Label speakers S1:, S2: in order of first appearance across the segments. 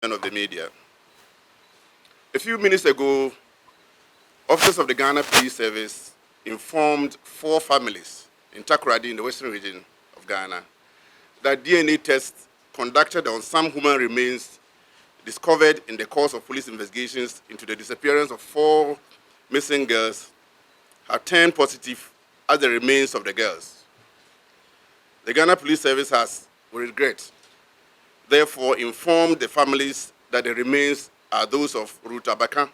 S1: of the media. A few minutes ago, officers of the Ghana Police Service informed 4 families in Takoradi in the western region of Ghana that DNA tests conducted on some human remains discovered in the course of police investigations into the disappearance of 4 missing girls had turned positive as the remains of the girls. The Ghana Police Service has, with regret, therefore informed the families that the remains are those of Ruth Abaka,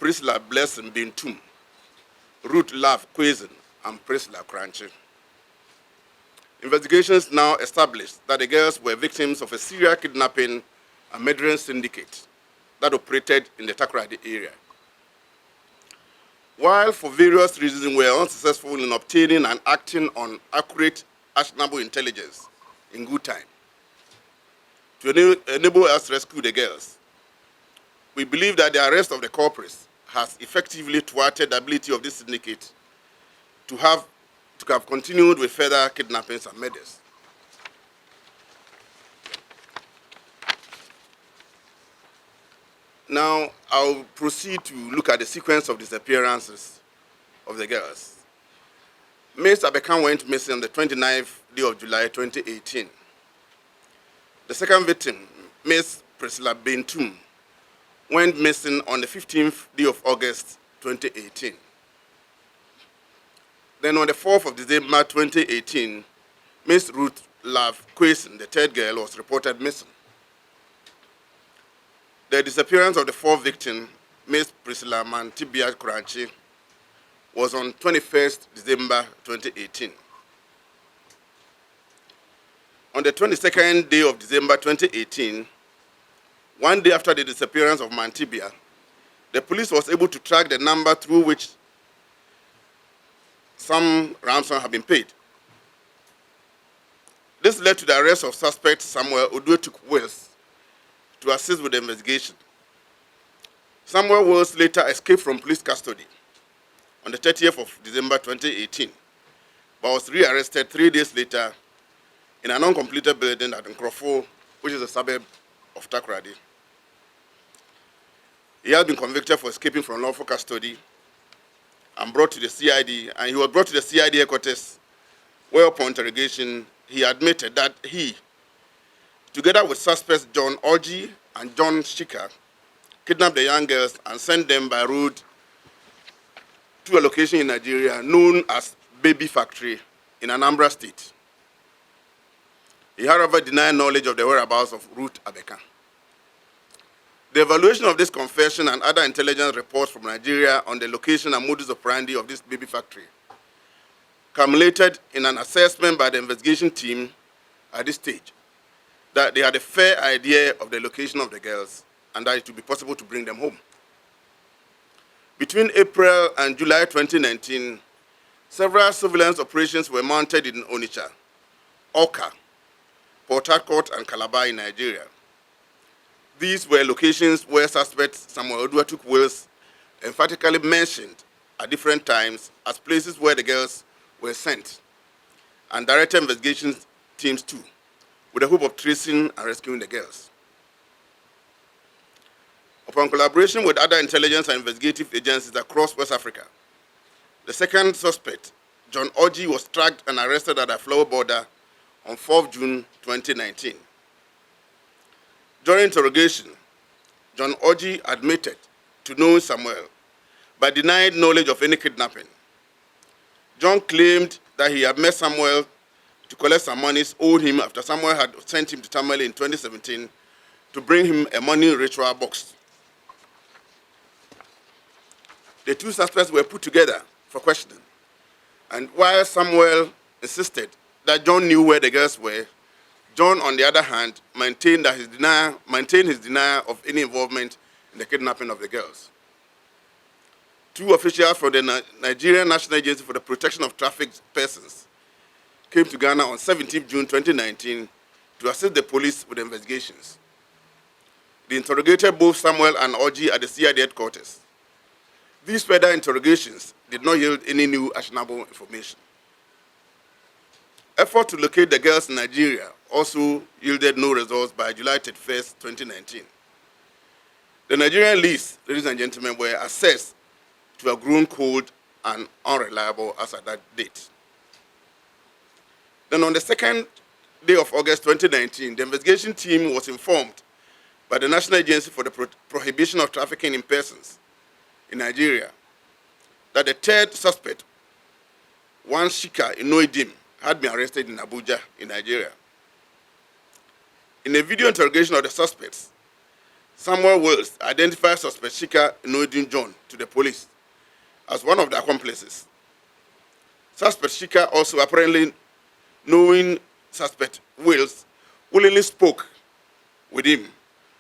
S1: Priscilla Blessing Bintum, Ruth Love Quazen, and Priscilla Kranchi. Investigations now established that the girls were victims of a serial kidnapping and murdering syndicate that operated in the Takoradi area. While for various reasons we were unsuccessful in obtaining and acting on accurate, actionable intelligence in good time to enable us to rescue the girls, we believe that the arrest of the culprits has effectively thwarted the ability of this syndicate to have continued with further kidnappings and murders. Now, I'll proceed to look at the sequence of disappearances of the girls. Ms. Abekan went missing on the 29th day of July 2018. The second victim, Ms. Priscilla Bintum, went missing on the 15th day of August 2018. Then on the 4th of December 2018, Ms. Ruth Love Quason, the third girl, was reported missing. The disappearance of the 4th victim, Ms. Priscilla Mantibia Kranchi, was on 21st December 2018. On the 22nd day of December 2018, one day after the disappearance of Mantibia, the police was able to track the number through which some ransom had been paid. This led to the arrest of suspect Samuel Oduetuk-Wills to assist with the investigation. Samuel Wills later escaped from police custody on the 30th of December 2018, but was rearrested 3 days later in an uncompleted building at Nkrofo, which is a suburb of Takoradi. He had been convicted for escaping from lawful custody and brought to the CID, and he was brought to the CID headquarters, where upon interrogation, he admitted that he, together with suspects John Orji and John Shika, kidnapped the young girls and sent them by road to a location in Nigeria known as Baby Factory in Anambra State. He, however, denied knowledge of the whereabouts of Ruth Abeka. The evaluation of this confession and other intelligence reports from Nigeria on the location and modus operandi of this baby factory culminated in an assessment by the investigation team at this stage that they had a fair idea of the location of the girls and that it would be possible to bring them home. Between April and July 2019, several surveillance operations were mounted in Onitsha, Awka, Port Harcourt, and Calabar in Nigeria. These were locations where suspect Samuel Oduetuk-Wills emphatically mentioned at different times as places where the girls were sent, and directed investigation teams too, with the hope of tracing and rescuing the girls. Upon collaboration with other intelligence and investigative agencies across West Africa, the second suspect, John Orji, was tracked and arrested at the Flower border on 4th June 2019. During interrogation, John Orji admitted to knowing Samuel, but denied knowledge of any kidnapping. John claimed that he had met Samuel to collect some monies owed him after Samuel had sent him to Tamale in 2017 to bring him a money ritual box. The two suspects were put together for questioning, and while Samuel insisted that John knew where the girls were, John, on the other hand, maintained his denial of any involvement in the kidnapping of the girls. Two officials from the Nigerian National Agency for the Protection of Trafficked Persons came to Ghana on 17 June 2019 to assist the police with the investigations. They interrogated both Samuel and Orji at the CID headquarters. These further interrogations did not yield any new actionable information. Effort to locate the girls in Nigeria also yielded no results by July 31st, 2019. The Nigerian leads, ladies and gentlemen, were assessed to have grown cold and unreliable as at that date. Then on the second day of August 2019, the investigation team was informed by the National Agency for the Prohibition of Trafficking in Persons in Nigeria that the third suspect, one Shika Inoidim, had been arrested in Abuja, in Nigeria. In a video interrogation of the suspects, Samuel Wills identified suspect Shika Inoidim John to the police as one of the accomplices. Suspect Shika also apparently knowing suspect Wills willingly spoke with him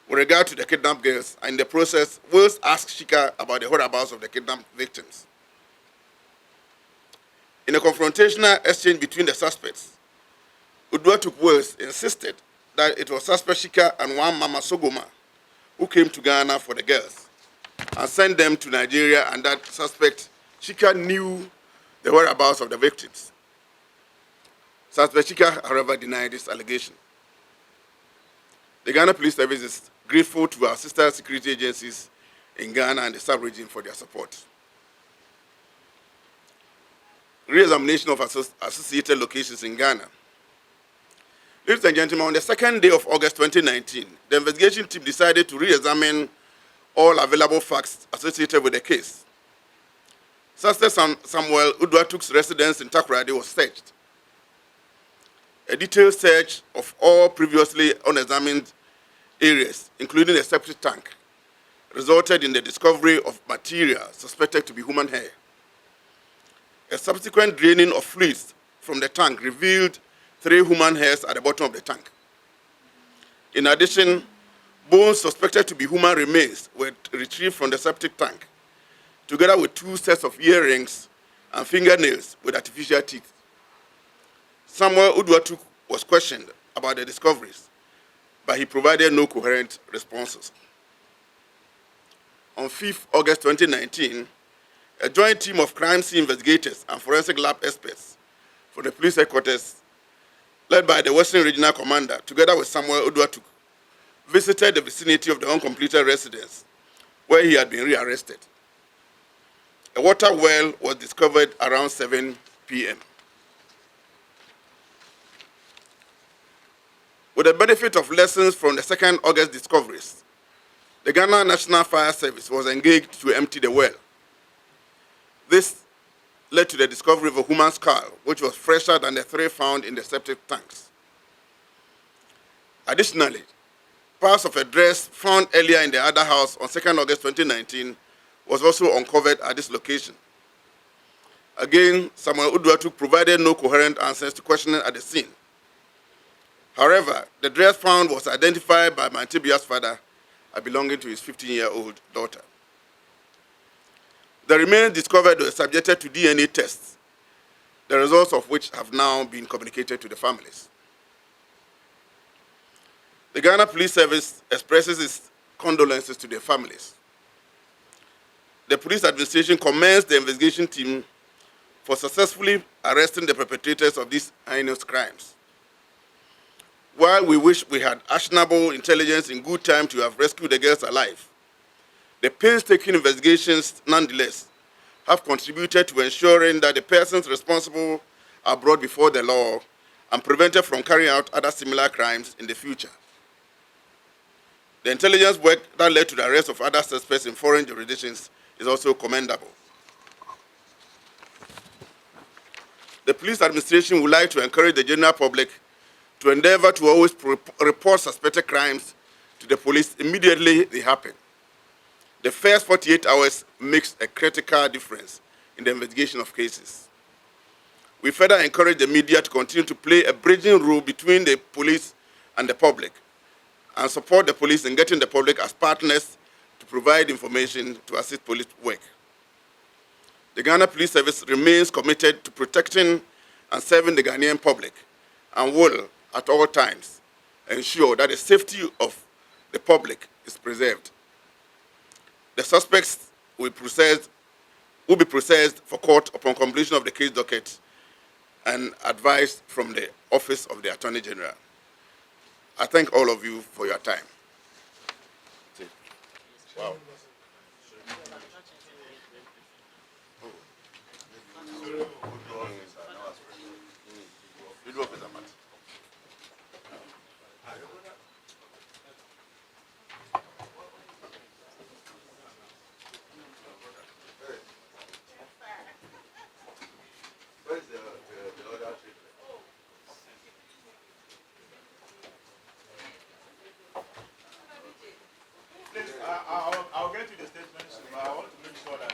S1: with regard to the kidnapped girls, and in the process, Wills asked Shika about the whereabouts of the kidnapped victims. In a confrontational exchange between the suspects, Uduatuk Wills insisted that it was suspect Shika and one Mama Sogoma who came to Ghana for the girls and sent them to Nigeria, and that suspect Shika knew the whereabouts of the victims. Suspect Shika, however, denied this allegation. The Ghana Police Service is grateful to our sister security agencies in Ghana and the sub-region for their support. Re-examination of associated locations in Ghana. Ladies and gentlemen, on the second day of August 2019, the investigation team decided to re-examine all available facts associated with the case. Suspect Samuel Uduatuk's residence in Takoradi was searched. A detailed search of all previously unexamined areas, including a septic tank, resulted in the discovery of material suspected to be human hair. A subsequent draining of fluids from the tank revealed 3 human hairs at the bottom of the tank. In addition, bones suspected to be human remains were retrieved from the septic tank, together with 2 sets of earrings and fingernails with artificial teeth. Samuel Uduatuk was questioned about the discoveries, but he provided no coherent responses. On 5th August 2019, a joint team of crime scene investigators and forensic lab experts from the police headquarters, led by the Western Regional Commander, together with Samuel Uduatuk, visited the vicinity of the uncompleted residence where he had been rearrested. A water well was discovered around 7 p.m. With the benefit of lessons from the 2nd August discoveries, the Ghana National Fire Service was engaged to empty the well. This led to the discovery of a human skull, which was fresher than the 3 found in the septic tanks. Additionally, parts of a dress found earlier in the other house on 2nd August 2019 was also uncovered at this location. Again, Samuel Uduatuk provided no coherent answers to questioning at the scene. However, the dress found was identified by Mantibia's father as belonging to his 15-year-old daughter. The remains discovered were subjected to DNA tests, the results of which have now been communicated to the families. The Ghana Police Service expresses its condolences to their families. The police administration commends the investigation team for successfully arresting the perpetrators of these heinous crimes. While we wish we had actionable intelligence in good time to have rescued the girls alive, the painstaking investigations, nonetheless, have contributed to ensuring that the persons responsible are brought before the law and prevented from carrying out other similar crimes in the future. The intelligence work that led to the arrest of other suspects in foreign jurisdictions is also commendable. The police administration would like to encourage the general public to endeavor to always report suspected crimes to the police immediately they happen. The first 48 hours makes a critical difference in the investigation of cases. We further encourage the media to continue to play a bridging role between the police and the public, and support the police in getting the public as partners to provide information to assist police work. The Ghana Police Service remains committed to protecting and serving the Ghanaian public and will, at all times, ensure that the safety of the public is preserved. The suspects will be processed for court upon completion of the case docket and advice from the Office of the Attorney General. I thank all of you for your time. Wow. Where's the other trip? Please, I'll get you the statement soon, but I want to make sure that